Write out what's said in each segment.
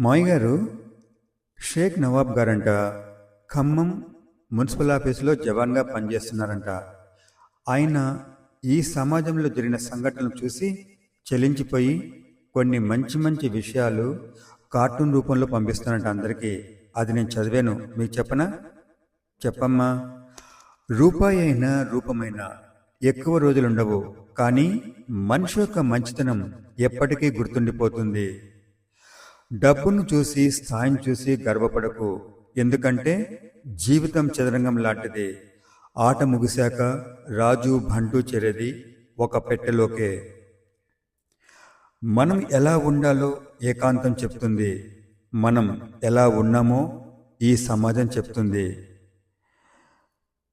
మావయ్య గారు, షేక్ నవాబ్ గారంట ఖమ్మం మున్సిపల్ ఆఫీసులో జవాన్గా పనిచేస్తున్నారంట. ఆయన ఈ సమాజంలో జరిగిన సంఘటనలు చూసి చలించిపోయి కొన్ని మంచి మంచి విషయాలు కార్టూన్ రూపంలో పంపిస్తానంట అందరికీ. అది నేను చదివాను, మీకు చెప్పనా? చెప్పమ్మా. రూపాయి అయినా రూపమైనా ఎక్కువ రోజులుండవు, కానీ మనిషి యొక్క మంచితనం ఎప్పటికీ గుర్తుండిపోతుంది. డబ్బును చూసి స్థాయిని చూసి గర్వపడకు, ఎందుకంటే జీవితం చదరంగం లాంటిది. ఆట ముగిశాక రాజు బంటూ చేరేది ఒక పెట్టెలోకే. మనం ఎలా ఉండాలో ఏకాంతం చెప్తుంది, మనం ఎలా ఉన్నామో ఈ సమాజం చెప్తుంది.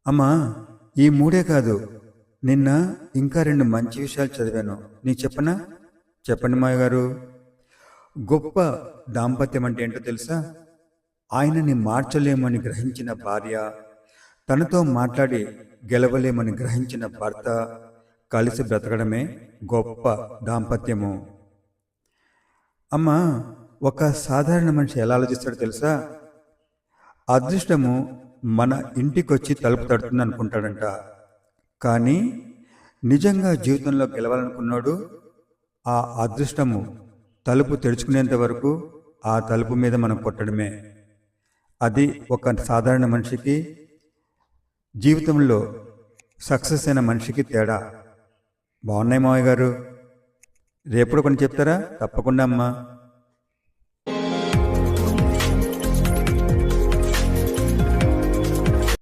అమ్మా, ఈ మూడే కాదు, నిన్న ఇంకా 2 మంచి విషయాలు చదివాను, నీకు చెప్పనా? చెప్పండి మాయ గారు. గొప్ప దాంపత్యం అంటే ఏంటో తెలుసా? ఆయనని మార్చలేమని గ్రహించిన భార్య, తనతో మాట్లాడి గెలవలేమని గ్రహించిన భర్త కలిసి బ్రతకడమే గొప్ప దాంపత్యము. అమ్మా, ఒక సాధారణ మనిషి ఎలా ఆలోచిస్తాడో తెలుసా? అదృష్టము మన ఇంటికొచ్చి తలుపు తడుతుంది అనుకుంటాడంట, కానీ నిజంగా జీవితంలో గెలవాలనుకున్నాడు ఆ అదృష్టము తలుపు తెరుచుకునేంత వరకు ఆ తలుపు మీద మనం కొట్టడమే. అది ఒక సాధారణ మనిషికి, జీవితంలో సక్సెస్ అయిన మనిషికి తేడా. బాగున్నాయి మావయ్య గారు. రేపు కొన్ని చెప్తారా? తప్పకుండా అమ్మా.